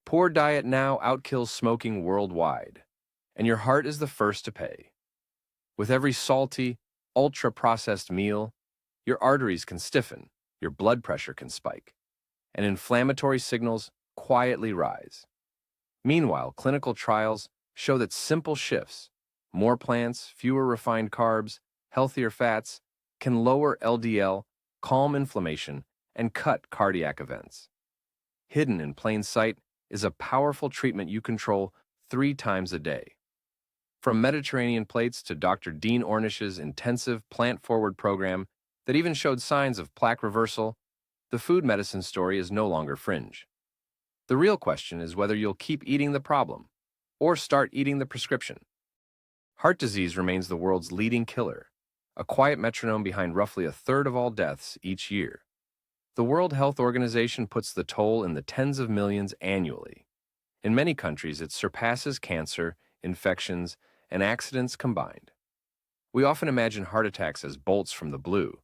Poor diet now outkills smoking worldwide, and your heart is the first to pay. With every salty, ultra-processed meal, your arteries can stiffen, your blood pressure can spike, and inflammatory signals quietly rise. Meanwhile, clinical trials show that simple shifts, more plants, fewer refined carbs, healthier fats, can lower LDL, calm inflammation, and cut cardiac events. Hidden in plain sight is a powerful treatment you control 3 times a day. From Mediterranean plates to Dr. Dean Ornish's intensive plant-forward program that even showed signs of plaque reversal, the food medicine story is no longer fringe. The real question is whether you'll keep eating the problem or start eating the prescription. Heart disease remains the world's leading killer, a quiet metronome behind roughly a third of all deaths each year. The World Health Organization puts the toll in the tens of millions annually. In many countries, it surpasses cancer, infections, and accidents combined. We often imagine heart attacks as bolts from the blue,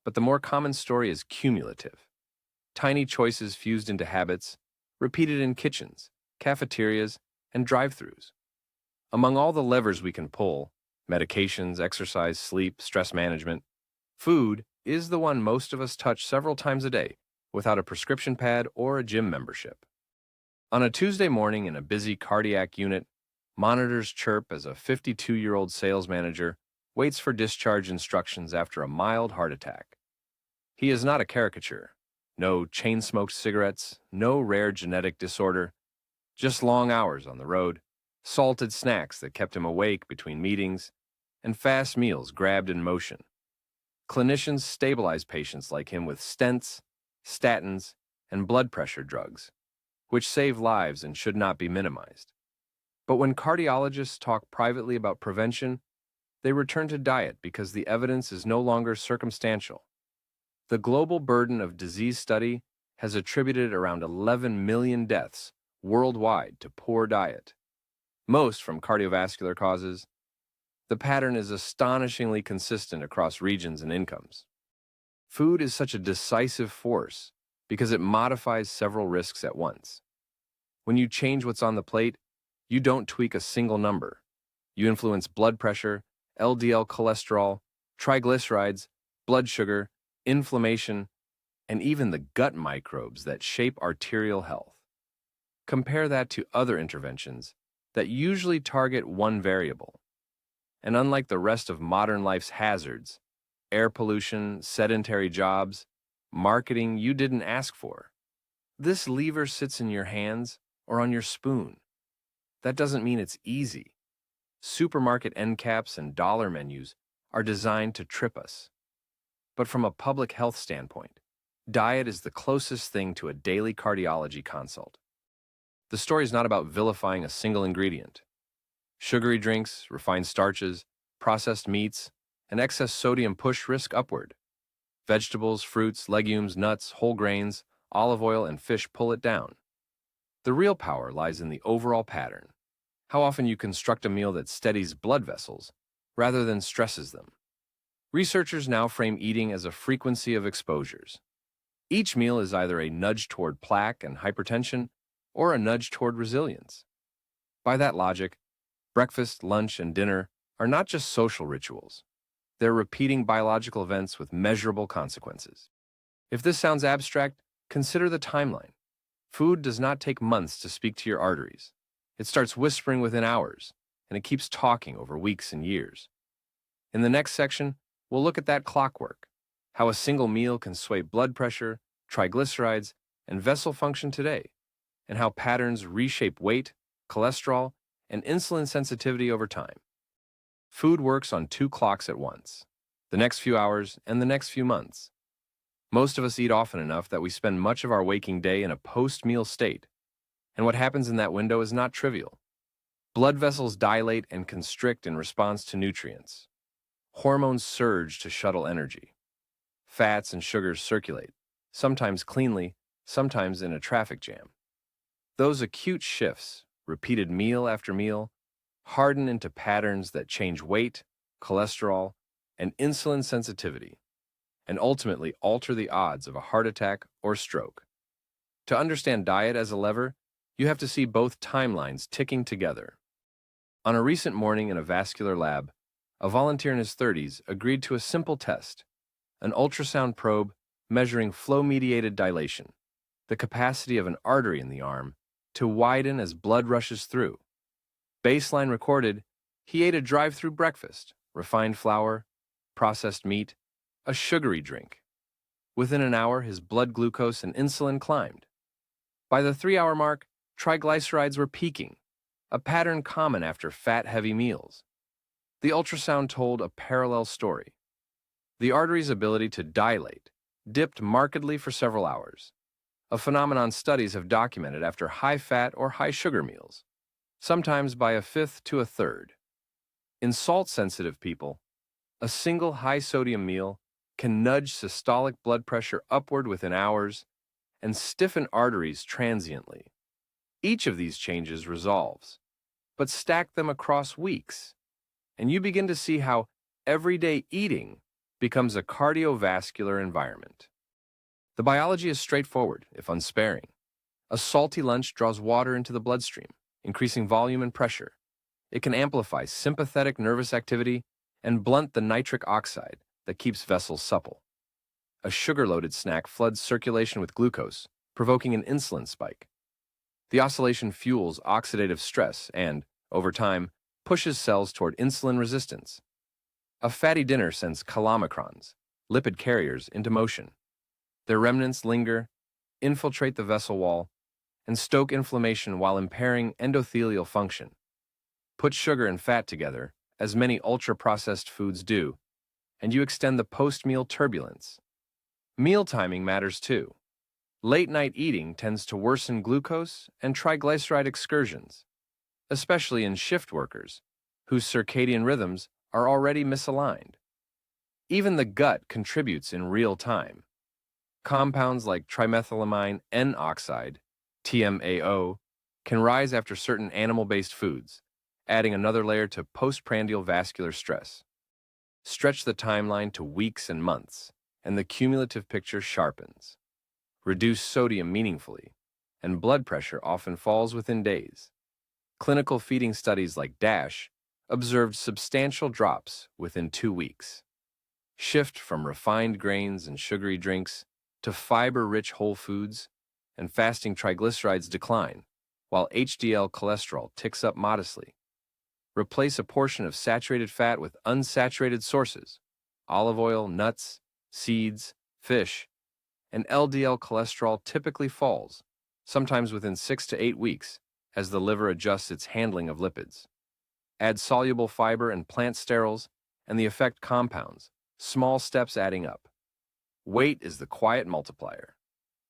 but the more common story is cumulative. Tiny choices fused into habits, repeated in kitchens, cafeterias, and drive-thrus. Among all the levers we can pull, medications, exercise, sleep, stress management, food is the one most of us touch several times a day without a prescription pad or a gym membership. On a Tuesday morning in a busy cardiac unit, monitors chirp as a 52-year-old sales manager waits for discharge instructions after a mild heart attack. He is not a caricature. No chain-smoked cigarettes, no rare genetic disorder, just long hours on the road, salted snacks that kept him awake between meetings, and fast meals grabbed in motion. Clinicians stabilize patients like him with stents, statins, and blood pressure drugs, which save lives and should not be minimized. But when cardiologists talk privately about prevention, they return to diet because the evidence is no longer circumstantial. The global burden of disease study has attributed around 11 million deaths worldwide to poor diet, most from cardiovascular causes. The pattern is astonishingly consistent across regions and incomes. Food is such a decisive force because it modifies several risks at once. When you change what's on the plate, you don't tweak a single number. You influence blood pressure, LDL cholesterol, triglycerides, blood sugar, inflammation, and even the gut microbes that shape arterial health. Compare that to other interventions that usually target one variable. And unlike the rest of modern life's hazards, air pollution, sedentary jobs, marketing you didn't ask for, this lever sits in your hands or on your spoon. That doesn't mean it's easy. Supermarket end caps and dollar menus are designed to trip us. But from a public health standpoint, diet is the closest thing to a daily cardiology consult. The story is not about vilifying a single ingredient. Sugary drinks, refined starches, processed meats, and excess sodium push risk upward. Vegetables, fruits, legumes, nuts, whole grains, olive oil, and fish pull it down. The real power lies in the overall pattern. How often you construct a meal that steadies blood vessels rather than stresses them. Researchers now frame eating as a frequency of exposures. Each meal is either a nudge toward plaque and hypertension or a nudge toward resilience. By that logic, breakfast, lunch, and dinner are not just social rituals. They're repeating biological events with measurable consequences. If this sounds abstract, consider the timeline. Food does not take months to speak to your arteries. It starts whispering within hours, and it keeps talking over weeks and years. In the next section, we'll look at that clockwork, how a single meal can sway blood pressure, triglycerides, and vessel function today, and how patterns reshape weight, cholesterol, and insulin sensitivity over time. Food works on 2 clocks at once, the next few hours and the next few months. Most of us eat often enough that we spend much of our waking day in a post-meal state, and what happens in that window is not trivial. Blood vessels dilate and constrict in response to nutrients. Hormones surge to shuttle energy. Fats and sugars circulate, sometimes cleanly, sometimes in a traffic jam. Those acute shifts, repeated meal after meal, harden into patterns that change weight, cholesterol, and insulin sensitivity, and ultimately alter the odds of a heart attack or stroke. To understand diet as a lever, You have to see both timelines ticking together. On a recent morning in a vascular lab, a volunteer in his 30s agreed to a simple test, an ultrasound probe measuring flow-mediated dilation, the capacity of an artery in the arm to widen as blood rushes through. Baseline recorded, he ate a drive-through breakfast, refined flour, processed meat, a sugary drink. Within an hour, his blood glucose and insulin climbed. By the 3-hour mark, triglycerides were peaking, a pattern common after fat-heavy meals. The ultrasound told a parallel story. The artery's ability to dilate dipped markedly for several hours, a phenomenon studies have documented after high-fat or high-sugar meals, sometimes by a fifth to a third. In salt-sensitive people, a single high-sodium meal can nudge systolic blood pressure upward within hours and stiffen arteries transiently. Each of these changes resolves, but stack them across weeks, and you begin to see how everyday eating becomes a cardiovascular environment. The biology is straightforward, if unsparing. A salty lunch draws water into the bloodstream, increasing volume and pressure. It can amplify sympathetic nervous activity and blunt the nitric oxide that keeps vessels supple. A sugar-loaded snack floods circulation with glucose, provoking an insulin spike. The oscillation fuels oxidative stress and, over time, pushes cells toward insulin resistance. A fatty dinner sends chylomicrons, lipid carriers, into motion. Their remnants linger, infiltrate the vessel wall, and stoke inflammation while impairing endothelial function. Put sugar and fat together, as many ultra-processed foods do, and you extend the post-meal turbulence. Meal timing matters too. Late-night eating tends to worsen glucose and triglyceride excursions, especially in shift workers, whose circadian rhythms are already misaligned. Even the gut contributes in real time. Compounds like trimethylamine N-oxide, TMAO, can rise after certain animal-based foods, adding another layer to postprandial vascular stress. Stretch the timeline to weeks and months, and the cumulative picture sharpens. Reduce sodium meaningfully, and blood pressure often falls within days. Clinical feeding studies like DASH observed substantial drops within 2 weeks. Shift from refined grains and sugary drinks to fiber-rich whole foods, and fasting triglycerides decline, while HDL cholesterol ticks up modestly. Replace a portion of saturated fat with unsaturated sources, olive oil, nuts, seeds, fish, and LDL cholesterol typically falls, sometimes within 6 to 8 weeks, as the liver adjusts its handling of lipids. Add soluble fiber and plant sterols, and the effect compounds, small steps adding up. Weight is the quiet multiplier.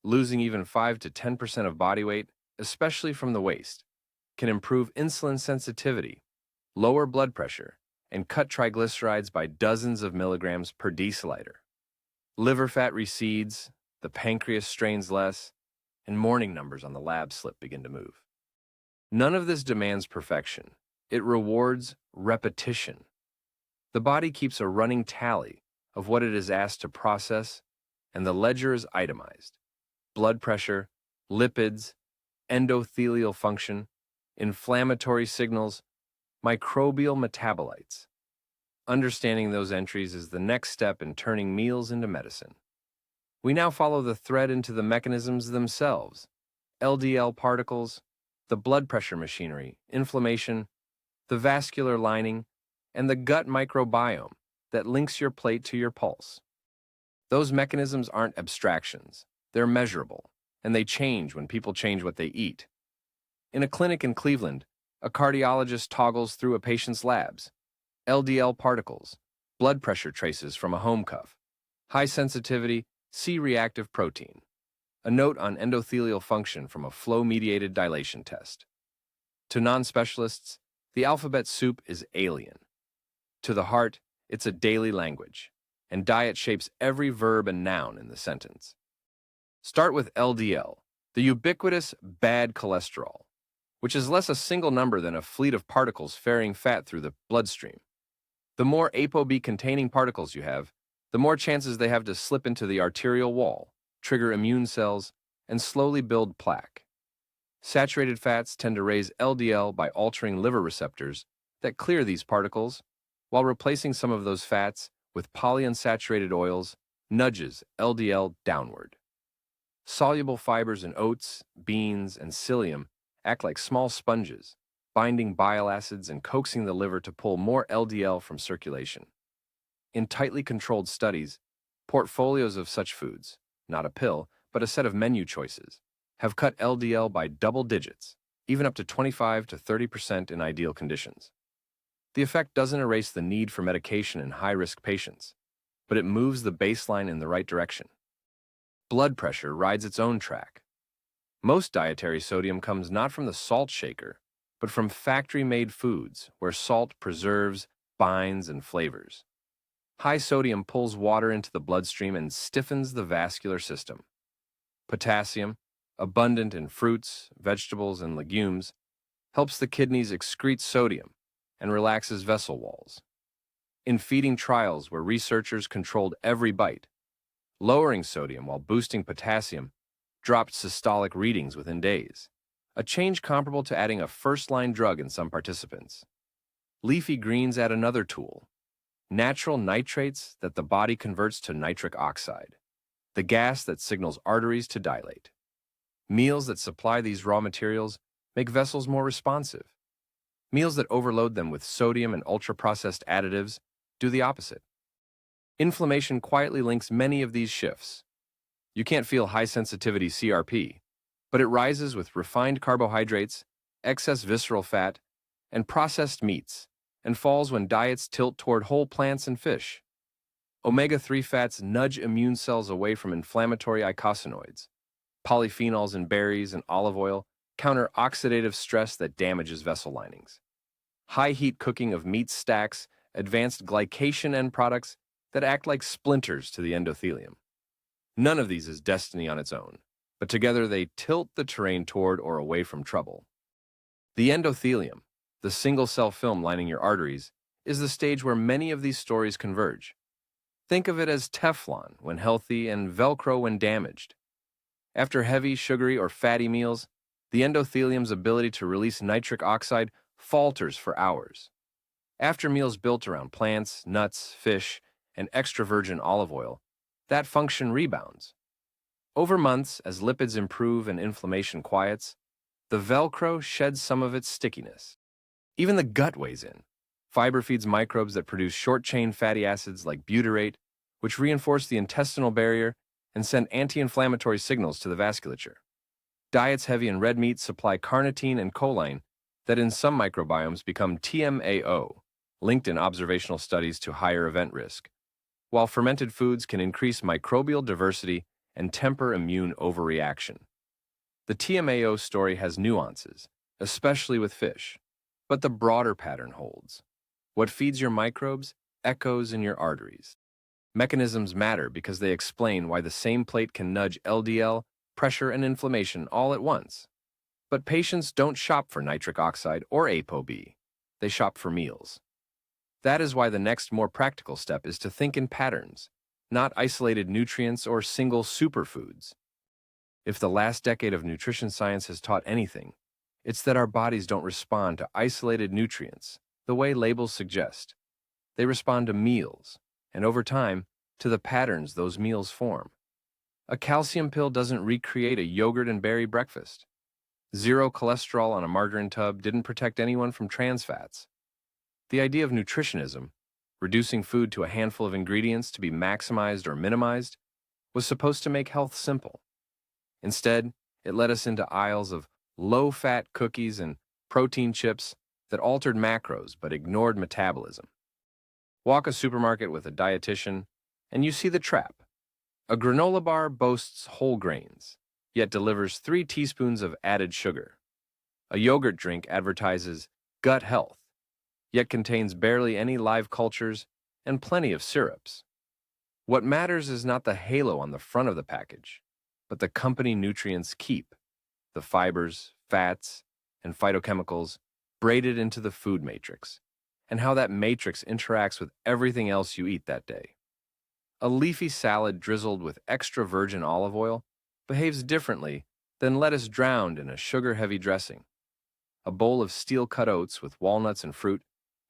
Losing even 5 to 10% of body weight, especially from the waist, can improve insulin sensitivity, lower blood pressure, and cut triglycerides by dozens of milligrams per deciliter. Liver fat recedes, the pancreas strains less, and morning numbers on the lab slip begin to move. None of this demands perfection. It rewards repetition. The body keeps a running tally of what it is asked to process, and the ledger is itemized. Blood pressure, lipids, endothelial function, inflammatory signals, microbial metabolites. Understanding those entries is the next step in turning meals into medicine. We now follow the thread into the mechanisms themselves: LDL particles, the blood pressure machinery, inflammation, the vascular lining, and the gut microbiome that links your plate to your pulse. Those mechanisms aren't abstractions. They're measurable, and they change when people change what they eat. In a clinic in Cleveland, a cardiologist toggles through a patient's labs: LDL particles, blood pressure traces from a home cuff, high sensitivity C-reactive protein, a note on endothelial function from a flow-mediated dilation test. To non-specialists, the alphabet soup is alien. To the heart, it's a daily language, and diet shapes every verb and noun in the sentence. Start with LDL, the ubiquitous bad cholesterol, which is less a single number than a fleet of particles ferrying fat through the bloodstream. The more ApoB-containing particles you have, the more chances they have to slip into the arterial wall, trigger immune cells, and slowly build plaque. Saturated fats tend to raise LDL by altering liver receptors that clear these particles, while replacing some of those fats with polyunsaturated oils nudges LDL downward. Soluble fibers in oats, beans, and psyllium act like small sponges, binding bile acids and coaxing the liver to pull more LDL from circulation. In tightly controlled studies, portfolios of such foods, not a pill, but a set of menu choices, have cut LDL by double digits, even up to 25 to 30% in ideal conditions. The effect doesn't erase the need for medication in high-risk patients, but it moves the baseline in the right direction. Blood pressure rides its own track. Most dietary sodium comes not from the salt shaker, but from factory-made foods where salt preserves, binds, and flavors. High sodium pulls water into the bloodstream and stiffens the vascular system. Potassium, abundant in fruits, vegetables, and legumes, helps the kidneys excrete sodium and relaxes vessel walls. In feeding trials where researchers controlled every bite, lowering sodium while boosting potassium dropped systolic readings within days, a change comparable to adding a first-line drug in some participants. Leafy greens add another tool, natural nitrates that the body converts to nitric oxide, the gas that signals arteries to dilate. Meals that supply these raw materials make vessels more responsive. Meals that overload them with sodium and ultra-processed additives do the opposite. Inflammation quietly links many of these shifts. You can't feel high-sensitivity CRP, but it rises with refined carbohydrates, excess visceral fat, and processed meats, and falls when diets tilt toward whole plants and fish. Omega-3 fats nudge immune cells away from inflammatory eicosanoids. Polyphenols in berries and olive oil counter oxidative stress that damages vessel linings. High-heat cooking of meat stacks advanced glycation end products that act like splinters to the endothelium. None of these is destiny on its own, but together they tilt the terrain toward or away from trouble. The endothelium, the single-cell film lining your arteries, is the stage where many of these stories converge. Think of it as Teflon when healthy and Velcro when damaged. After heavy, sugary, or fatty meals, the endothelium's ability to release nitric oxide falters for hours. After meals built around plants, nuts, fish, and extra virgin olive oil, that function rebounds. Over months, as lipids improve and inflammation quiets, the Velcro sheds some of its stickiness. Even the gut weighs in. Fiber feeds microbes that produce short-chain fatty acids like butyrate, which reinforce the intestinal barrier and send anti-inflammatory signals to the vasculature. Diets heavy in red meat supply carnitine and choline that in some microbiomes become TMAO, linked in observational studies to higher event risk, while fermented foods can increase microbial diversity and temper immune overreaction. The TMAO story has nuances, especially with fish, but the broader pattern holds. What feeds your microbes echoes in your arteries. Mechanisms matter because they explain why the same plate can nudge LDL, pressure, and inflammation all at once. But patients don't shop for nitric oxide or ApoB. They shop for meals. That is why the next more practical step is to think in patterns, not isolated nutrients or single superfoods. If the last decade of nutrition science has taught anything, it's that our bodies don't respond to isolated nutrients the way labels suggest. They respond to meals, and over time, to the patterns those meals form. A calcium pill doesn't recreate a yogurt and berry breakfast. Zero cholesterol on a margarine tub didn't protect anyone from trans fats. The idea of nutritionism, reducing food to a handful of ingredients to be maximized or minimized, was supposed to make health simple. Instead, it led us into aisles of low-fat cookies and protein chips that altered macros but ignored metabolism. Walk a supermarket with a dietitian, and you see the trap. A granola bar boasts whole grains, yet delivers 3 teaspoons of added sugar. A yogurt drink advertises gut health, yet contains barely any live cultures and plenty of syrups. What matters is not the halo on the front of the package, but the company nutrients keep, the fibers, fats, and phytochemicals braided into the food matrix, and how that matrix interacts with everything else you eat that day. A leafy salad drizzled with extra virgin olive oil behaves differently than lettuce drowned in a sugar-heavy dressing. A bowl of steel-cut oats with walnuts and fruit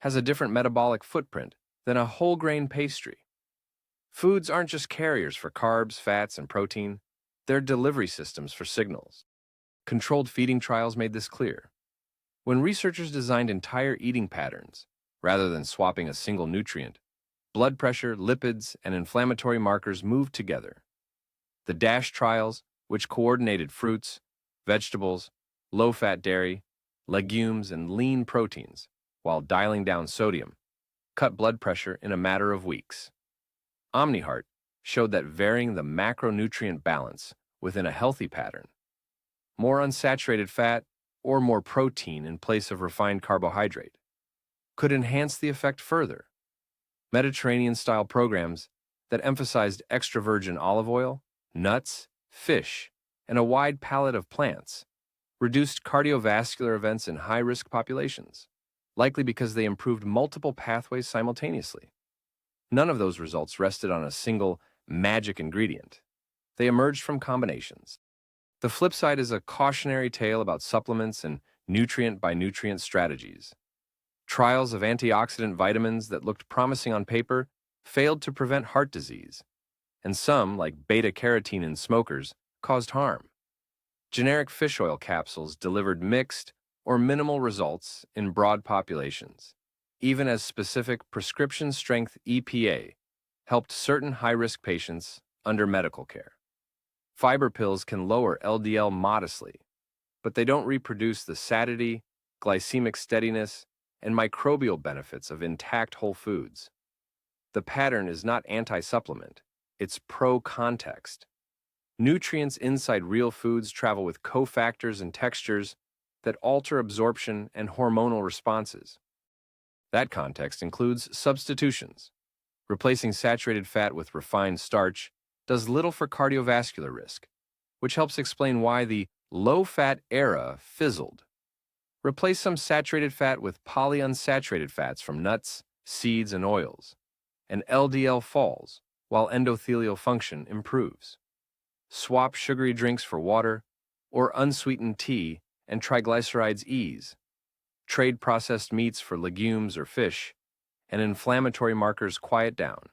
has a different metabolic footprint than a whole-grain pastry. Foods aren't just carriers for carbs, fats, and protein. They're delivery systems for signals. Controlled feeding trials made this clear. When researchers designed entire eating patterns, rather than swapping a single nutrient, blood pressure, lipids, and inflammatory markers moved together. The DASH trials, which coordinated fruits, vegetables, low-fat dairy, legumes, and lean proteins, while dialing down sodium, cut blood pressure in a matter of weeks. OmniHeart showed that varying the macronutrient balance within a healthy pattern, more unsaturated fat or more protein in place of refined carbohydrate, could enhance the effect further. Mediterranean-style programs that emphasized extra virgin olive oil, nuts, fish, and a wide palette of plants reduced cardiovascular events in high-risk populations, likely because they improved multiple pathways simultaneously. None of those results rested on a single magic ingredient. They emerged from combinations. The flip side is a cautionary tale about supplements and nutrient-by-nutrient strategies. Trials of antioxidant vitamins that looked promising on paper failed to prevent heart disease, and some, like beta-carotene in smokers, caused harm. Generic fish oil capsules delivered mixed or minimal results in broad populations, even as specific prescription-strength EPA helped certain high-risk patients under medical care. Fiber pills can lower LDL modestly, but they don't reproduce the satiety, glycemic steadiness, and microbial benefits of intact whole foods. The pattern is not anti-supplement, it's pro-context. Nutrients inside real foods travel with cofactors and textures that alter absorption and hormonal responses. That context includes substitutions. Replacing saturated fat with refined starch does little for cardiovascular risk, which helps explain why the low-fat era fizzled. Replace some saturated fat with polyunsaturated fats from nuts, seeds, and oils, and LDL falls while endothelial function improves. Swap sugary drinks for water or unsweetened tea and triglycerides ease. Trade processed meats for legumes or fish, and inflammatory markers quiet down.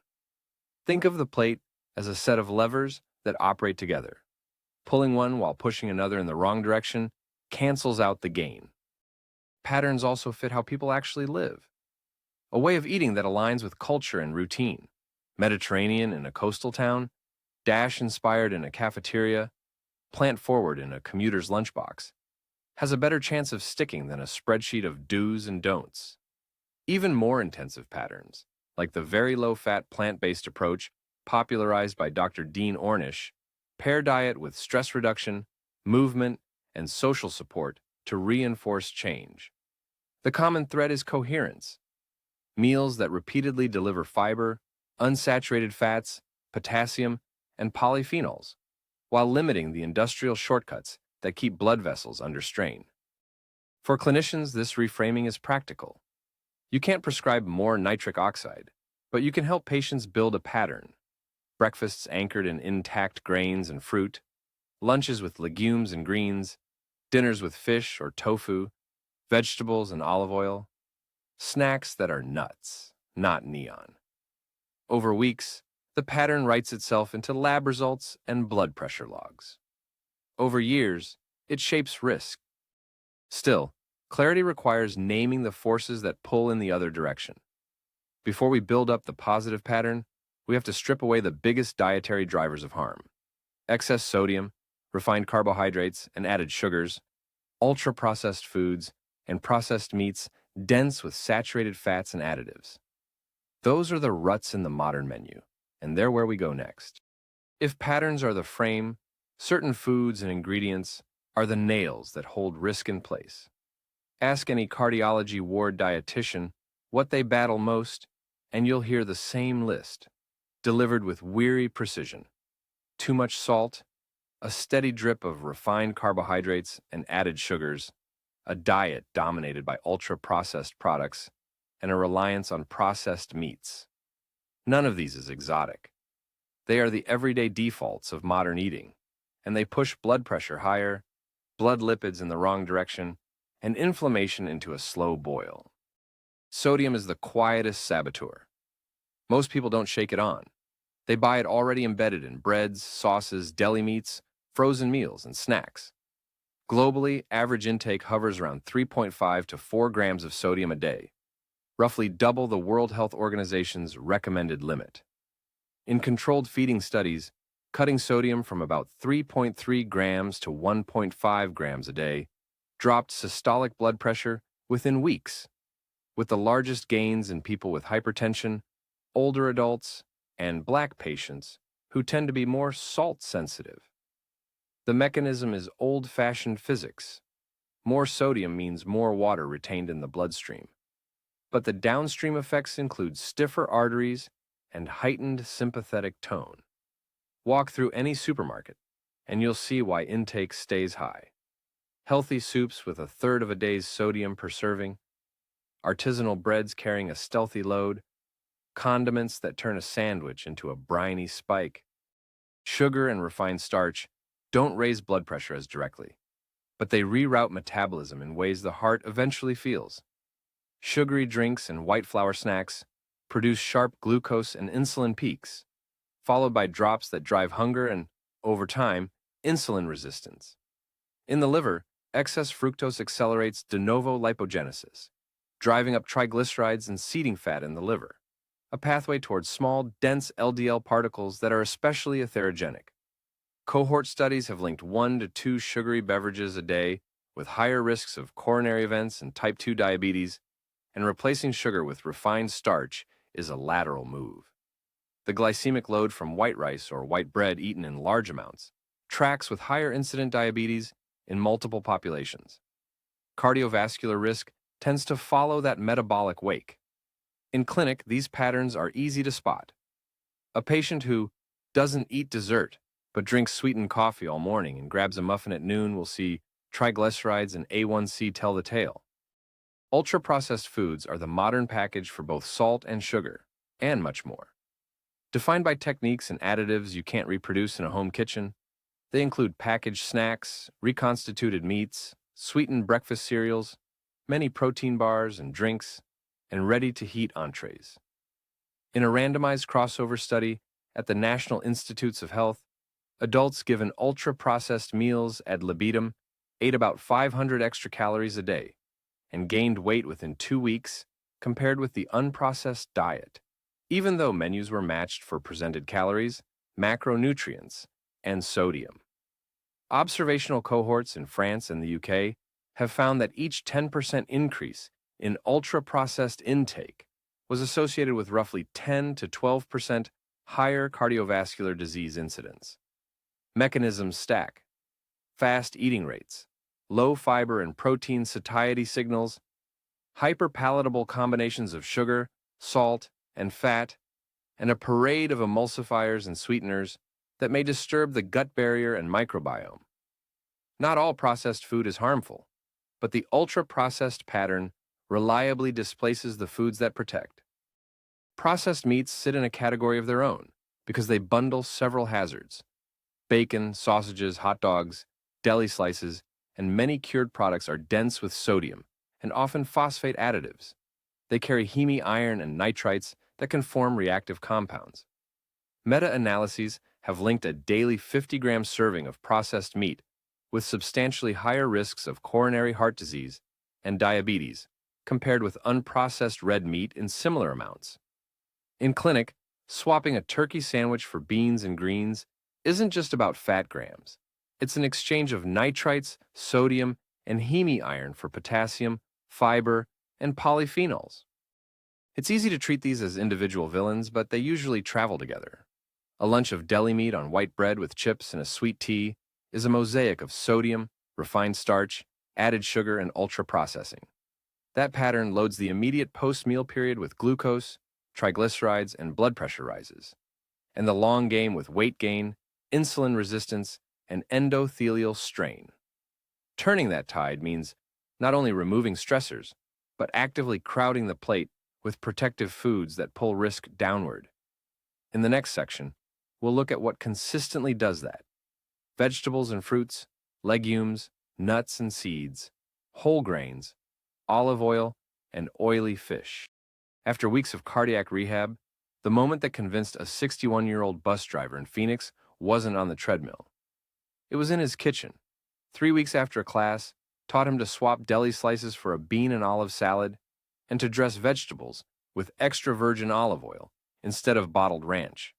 Think of the plate as a set of levers that operate together. Pulling one while pushing another in the wrong direction cancels out the gain. Patterns also fit how people actually live. A way of eating that aligns with culture and routine. Mediterranean in a coastal town, DASH-inspired in a cafeteria, plant-forward in a commuter's lunchbox, has a better chance of sticking than a spreadsheet of do's and don'ts. Even more intensive patterns, like the very low-fat plant-based approach popularized by Dr. Dean Ornish, pair diet with stress reduction, movement, and social support to reinforce change. The common thread is coherence. Meals that repeatedly deliver fiber, unsaturated fats, potassium, and polyphenols, while limiting the industrial shortcuts that keep blood vessels under strain. For clinicians, this reframing is practical. You can't prescribe more nitric oxide, but you can help patients build a pattern. Breakfasts anchored in intact grains and fruit, lunches with legumes and greens, dinners with fish or tofu, vegetables and olive oil, snacks that are nuts, not neon. Over weeks, the pattern writes itself into lab results and blood pressure logs. Over years, it shapes risk. Still, clarity requires naming the forces that pull in the other direction. Before we build up the positive pattern, we have to strip away the biggest dietary drivers of harm: excess sodium, refined carbohydrates and added sugars, ultra-processed foods, and processed meats dense with saturated fats and additives. Those are the ruts in the modern menu, and they're where we go next. If patterns are the frame, certain foods and ingredients are the nails that hold risk in place. Ask any cardiology ward dietitian what they battle most, and you'll hear the same list, delivered with weary precision. Too much salt, a steady drip of refined carbohydrates and added sugars, a diet dominated by ultra-processed products, and a reliance on processed meats. None of these is exotic. They are the everyday defaults of modern eating, and they push blood pressure higher, blood lipids in the wrong direction, and inflammation into a slow boil. Sodium is the quietest saboteur. Most people don't shake it on. They buy it already embedded in breads, sauces, deli meats, frozen meals, and snacks. Globally, average intake hovers around 3.5 to 4 grams of sodium a day, roughly double the World Health Organization's recommended limit. In controlled feeding studies, cutting sodium from about 3.3 grams to 1.5 grams a day dropped systolic blood pressure within weeks, with the largest gains in people with hypertension, older adults, and Black patients who tend to be more salt-sensitive. The mechanism is old-fashioned physics. More sodium means more water retained in the bloodstream. But the downstream effects include stiffer arteries and heightened sympathetic tone. Walk through any supermarket, and you'll see why intake stays high. Healthy soups with a third of a day's sodium per serving, artisanal breads carrying a stealthy load, condiments that turn a sandwich into a briny spike. Sugar and refined starch don't raise blood pressure as directly, but they reroute metabolism in ways the heart eventually feels. Sugary drinks and white flour snacks produce sharp glucose and insulin peaks, followed by drops that drive hunger and, over time, insulin resistance. In the liver, excess fructose accelerates de novo lipogenesis, driving up triglycerides and seeding fat in the liver, a pathway towards small, dense LDL particles that are especially atherogenic. Cohort studies have linked 1 to 2 sugary beverages a day with higher risks of coronary events and type 2 diabetes, and replacing sugar with refined starch is a lateral move. The glycemic load from white rice or white bread eaten in large amounts tracks with higher incident diabetes in multiple populations. Cardiovascular risk tends to follow that metabolic wake. In clinic, these patterns are easy to spot. A patient who doesn't eat dessert but drinks sweetened coffee all morning and grabs a muffin at noon will see triglycerides and A1C tell the tale. Ultra-processed foods are the modern package for both salt and sugar, and much more. Defined by techniques and additives you can't reproduce in a home kitchen, they include packaged snacks, reconstituted meats, sweetened breakfast cereals, many protein bars and drinks, and ready-to-heat entrees. In a randomized crossover study at the National Institutes of Health, adults given ultra-processed meals ad libitum ate about 500 extra calories a day and gained weight within 2 weeks compared with the unprocessed diet, even though menus were matched for presented calories, macronutrients, and sodium. Observational cohorts in France and the UK have found that each 10% increase in ultra-processed intake was associated with roughly 10 to 12% higher cardiovascular disease incidence. Mechanisms stack: fast eating rates, low fiber and protein satiety signals, hyperpalatable combinations of sugar, salt, and fat, and a parade of emulsifiers and sweeteners that may disturb the gut barrier and microbiome. Not all processed food is harmful, but the ultra-processed pattern reliably displaces the foods that protect. Processed meats sit in a category of their own because they bundle several hazards. Bacon, sausages, hot dogs, deli slices, and many cured products are dense with sodium and often phosphate additives. They carry heme iron and nitrites that can form reactive compounds. Meta-analyses have linked a daily 50-gram serving of processed meat with substantially higher risks of coronary heart disease and diabetes compared with unprocessed red meat in similar amounts. In clinic, swapping a turkey sandwich for beans and greens isn't just about fat grams. It's an exchange of nitrites, sodium, and heme iron for potassium, fiber, and polyphenols. It's easy to treat these as individual villains, but they usually travel together. A lunch of deli meat on white bread with chips and a sweet tea is a mosaic of sodium, refined starch, added sugar, and ultra-processing. That pattern loads the immediate post-meal period with glucose, triglycerides, and blood pressure rises, and the long game with weight gain, insulin resistance, and endothelial strain. Turning that tide means not only removing stressors, but actively crowding the plate with protective foods that pull risk downward. In the next section, we'll look at what consistently does that. vegetables and fruits, legumes, nuts and seeds, whole grains, olive oil, and oily fish. After weeks of cardiac rehab, the moment that convinced a 61-year-old bus driver in Phoenix wasn't on the treadmill. It was in his kitchen. 3 weeks after a class, taught him to swap deli slices for a bean and olive salad, and to dress vegetables with extra virgin olive oil instead of bottled ranch.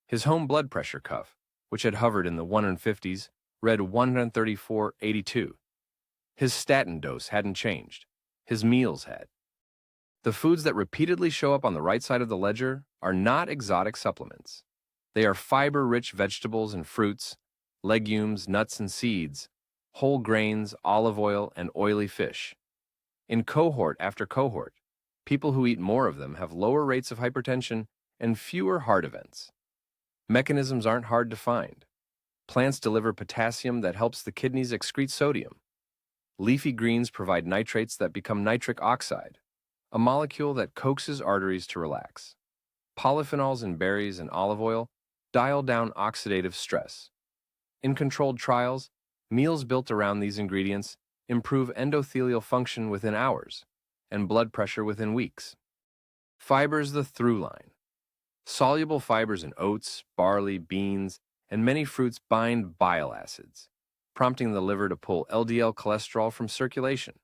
His home blood pressure cuff, which had hovered in the 150s, read 134/82. His statin dose hadn't changed. His meals had. The foods that repeatedly show up on the right side of the ledger are not exotic supplements. They are fiber-rich vegetables and fruits, legumes, nuts and seeds, whole grains, olive oil, and oily fish. In cohort after cohort, people who eat more of them have lower rates of hypertension and fewer heart events. Mechanisms aren't hard to find. Plants deliver potassium that helps the kidneys excrete sodium. Leafy greens provide nitrates that become nitric oxide, a molecule that coaxes arteries to relax. Polyphenols in berries and olive oil dial down oxidative stress. In controlled trials, meals built around these ingredients improve endothelial function within hours and blood pressure within weeks. Fiber's the through line. Soluble fibers in oats, barley, beans, and many fruits bind bile acids, prompting the liver to pull LDL cholesterol from circulation.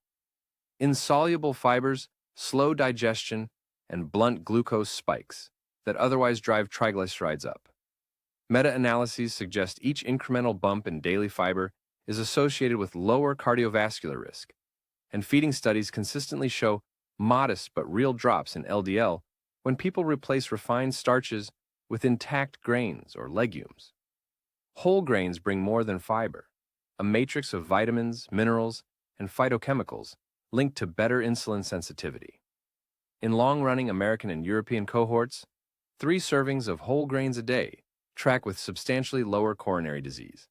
Insoluble fibers slow digestion and blunt glucose spikes that otherwise drive triglycerides up. Meta-analyses suggest each incremental bump in daily fiber is associated with lower cardiovascular risk, and feeding studies consistently show modest but real drops in LDL when people replace refined starches with intact grains or legumes. Whole grains bring more than fiber, a matrix of vitamins, minerals, and phytochemicals linked to better insulin sensitivity. In long-running American and European cohorts, 3 servings of whole grains a day track with substantially lower coronary disease.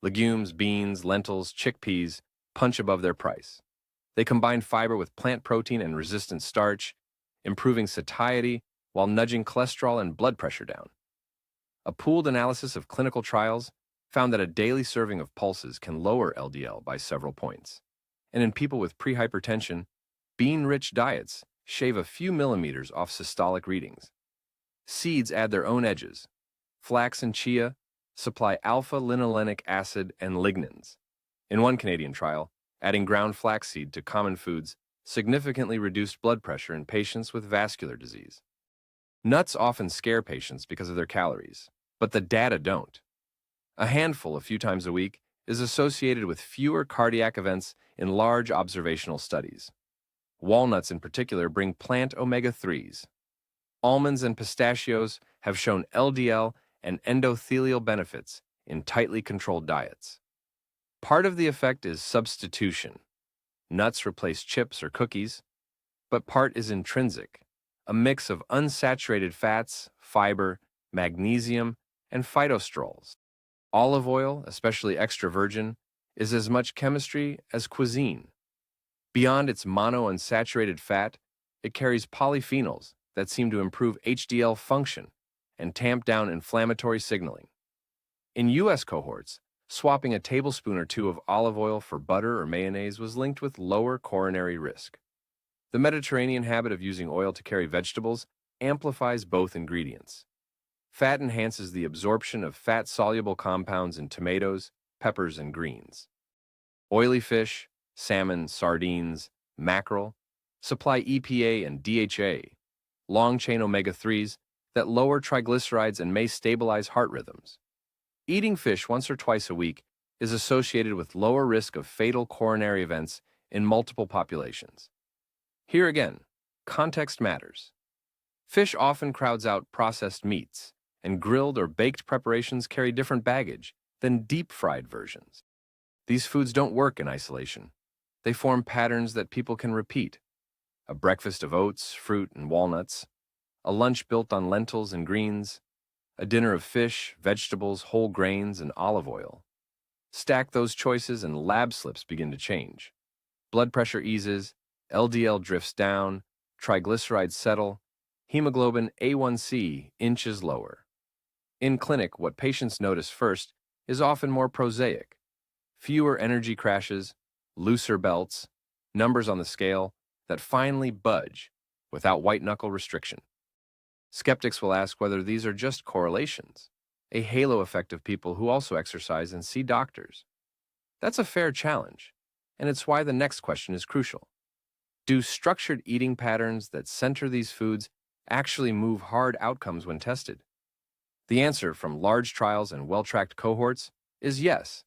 Legumes, beans, lentils, chickpeas punch above their price. They combine fiber with plant protein and resistant starch, improving satiety while nudging cholesterol and blood pressure down. A pooled analysis of clinical trials found that a daily serving of pulses can lower LDL by several points. And in people with prehypertension, bean-rich diets shave a few millimeters off systolic readings. Seeds add their own edges. Flax and chia supply alpha-linolenic acid and lignans. In one Canadian trial, adding ground flaxseed to common foods significantly reduced blood pressure in patients with vascular disease. Nuts often scare patients because of their calories, but the data don't. A handful a few times a week is associated with fewer cardiac events in large observational studies. Walnuts in particular bring plant omega-3s. Almonds and pistachios have shown LDL and endothelial benefits in tightly controlled diets. Part of the effect is substitution. Nuts replace chips or cookies, but part is intrinsic, a mix of unsaturated fats, fiber, magnesium, and phytosterols. Olive oil, especially extra virgin, is as much chemistry as cuisine. Beyond its monounsaturated fat, it carries polyphenols that seem to improve HDL function and tamp down inflammatory signaling. In U.S. cohorts, swapping a tablespoon or 2 of olive oil for butter or mayonnaise was linked with lower coronary risk. The Mediterranean habit of using oil to carry vegetables amplifies both ingredients. Fat enhances the absorption of fat-soluble compounds in tomatoes, peppers, and greens. Oily fish, salmon, sardines, mackerel supply EPA and DHA, long-chain omega-3s that lower triglycerides and may stabilize heart rhythms. Eating fish once or twice a week is associated with lower risk of fatal coronary events in multiple populations. Here again, context matters. Fish often crowds out processed meats, and grilled or baked preparations carry different baggage than deep-fried versions. These foods don't work in isolation. They form patterns that people can repeat. A breakfast of oats, fruit, and walnuts, a lunch built on lentils and greens, a dinner of fish, vegetables, whole grains, and olive oil. Stack those choices and lab slips begin to change. Blood pressure eases, LDL drifts down, triglycerides settle, hemoglobin A1C inches lower. In clinic, what patients notice first is often more prosaic. Fewer energy crashes, looser belts, numbers on the scale that finally budge without white-knuckle restriction. Skeptics will ask whether these are just correlations, a halo effect of people who also exercise and see doctors. That's a fair challenge, and it's why the next question is crucial. Do structured eating patterns that center these foods actually move hard outcomes when tested? The answer from large trials and well-tracked cohorts is yes,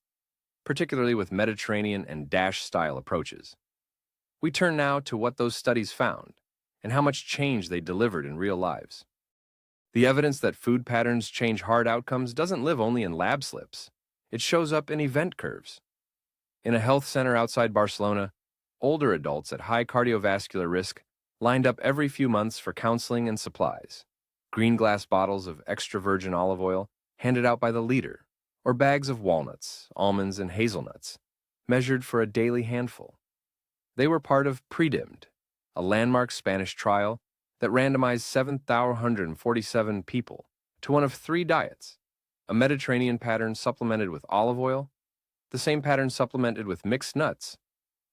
particularly with Mediterranean and DASH-style approaches. We turn now to what those studies found and how much change they delivered in real lives. The evidence that food patterns change hard outcomes doesn't live only in lab slips. It shows up in event curves. In a health center outside Barcelona, older adults at high cardiovascular risk lined up every few months for counseling and supplies. Green glass bottles of extra virgin olive oil handed out by the liter, or bags of walnuts, almonds, and hazelnuts, measured for a daily handful. They were part of PREDIMMED, a landmark Spanish trial that randomized 7,147 people to one of three diets: a Mediterranean pattern supplemented with olive oil, the same pattern supplemented with mixed nuts,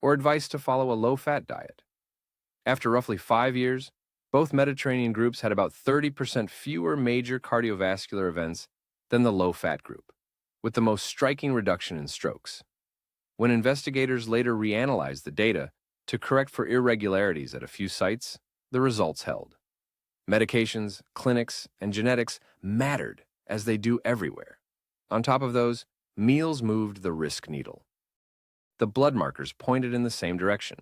or advice to follow a low-fat diet. After roughly 5 years, both Mediterranean groups had about 30% fewer major cardiovascular events than the low-fat group, with the most striking reduction in strokes. When investigators later reanalyzed the data to correct for irregularities at a few sites, the results held. Medications, clinics, and genetics mattered, as they do everywhere. On top of those, meals moved the risk needle. The blood markers pointed in the same direction.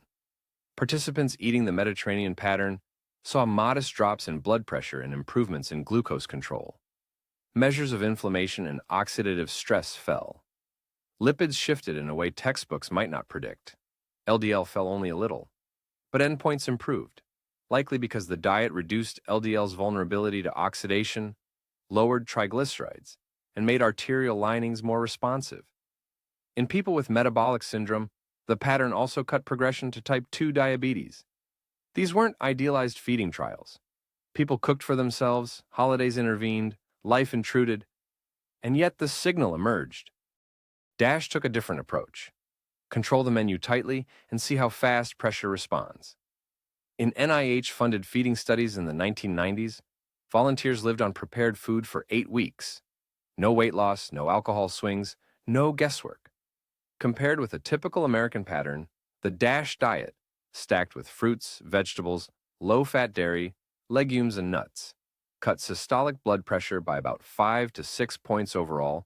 Participants eating the Mediterranean pattern saw modest drops in blood pressure and improvements in glucose control. Measures of inflammation and oxidative stress fell. Lipids shifted in a way textbooks might not predict. LDL fell only a little, but endpoints improved, likely because the diet reduced LDL's vulnerability to oxidation, lowered triglycerides, and made arterial linings more responsive. In people with metabolic syndrome, the pattern also cut progression to type 2 diabetes. These weren't idealized feeding trials. People cooked for themselves, holidays intervened, life intruded, and yet the signal emerged. DASH took a different approach. Control the menu tightly and see how fast pressure responds. In NIH-funded feeding studies in the 1990s, volunteers lived on prepared food for 8 weeks. No weight loss, no alcohol swings, no guesswork. Compared with a typical American pattern, the DASH diet, stacked with fruits, vegetables, low-fat dairy, legumes, and nuts, cut systolic blood pressure by about 5 to 6 points overall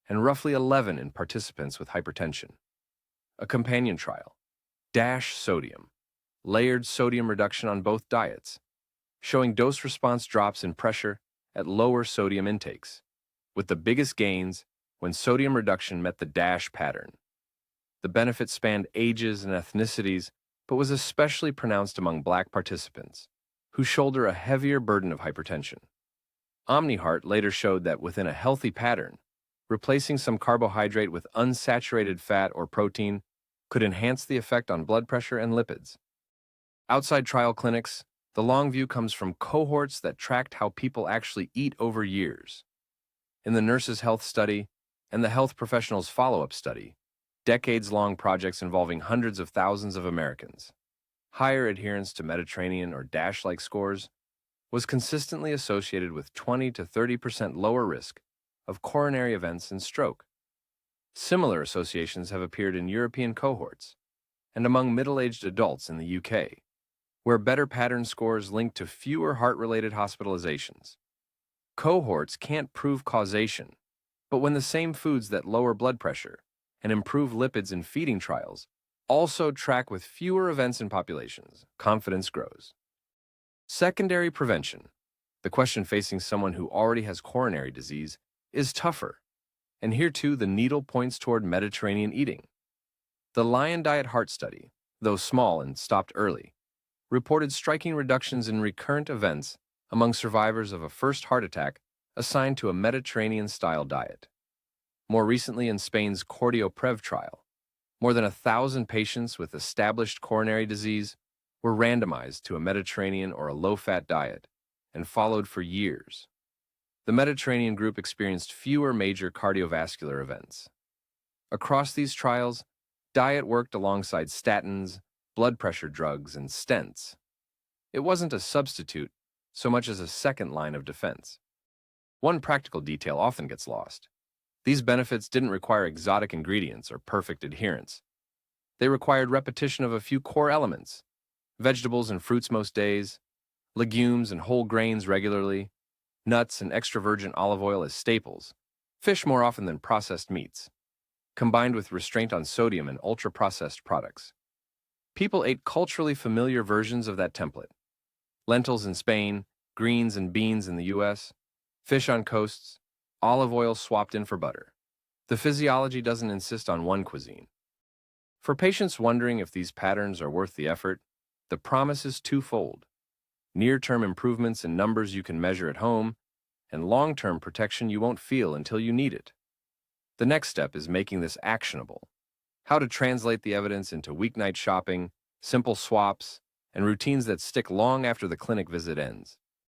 and roughly 11 in participants with hypertension. A companion trial, DASH Sodium, layered sodium reduction on both diets, showing dose-response drops in pressure at lower sodium intakes, with the biggest gains when sodium reduction met the DASH pattern. The benefit spanned ages and ethnicities, but was especially pronounced among Black participants, who shoulder a heavier burden of hypertension. OmniHeart later showed that within a healthy pattern, replacing some carbohydrate with unsaturated fat or protein could enhance the effect on blood pressure and lipids. Outside trial clinics, the long view comes from cohorts that tracked how people actually eat over years. In the Nurses' Health Study and the Health Professionals Follow-Up Study, decades-long projects involving hundreds of thousands of Americans, higher adherence to Mediterranean or DASH-like scores was consistently associated with 20 to 30% lower risk of coronary events and stroke. Similar associations have appeared in European cohorts and among middle-aged adults in the UK, where better pattern scores linked to fewer heart-related hospitalizations. Cohorts can't prove causation, but when the same foods that lower blood pressure and improve lipids in feeding trials also track with fewer events in populations, confidence grows. Secondary prevention, the question facing someone who already has coronary disease, is tougher, and here too the needle points toward Mediterranean eating. The Lion Diet Heart Study, though small and stopped early, reported striking reductions in recurrent events among survivors of a first heart attack assigned to a Mediterranean-style diet. More recently, in Spain's CardioPrev trial, more than 1,000 patients with established coronary disease were randomized to a Mediterranean or a low-fat diet and followed for years. The Mediterranean group experienced fewer major cardiovascular events. Across these trials, diet worked alongside statins, blood pressure drugs, and stents. It wasn't a substitute so much as a second line of defense. One practical detail often gets lost. These benefits didn't require exotic ingredients or perfect adherence. They required repetition of a few core elements: vegetables and fruits most days, legumes and whole grains regularly, nuts and extra virgin olive oil as staples, fish more often than processed meats, combined with restraint on sodium and ultra-processed products. People ate culturally familiar versions of that template: lentils in Spain, greens and beans in the US, fish on coasts, olive oil swapped in for butter. The physiology doesn't insist on one cuisine. For patients wondering if these patterns are worth the effort, the promise is twofold: near-term improvements in numbers you can measure at home, and long-term protection you won't feel until you need it. The next step is making this actionable: how to translate the evidence into weeknight shopping, simple swaps, and routines that stick long after the clinic visit ends.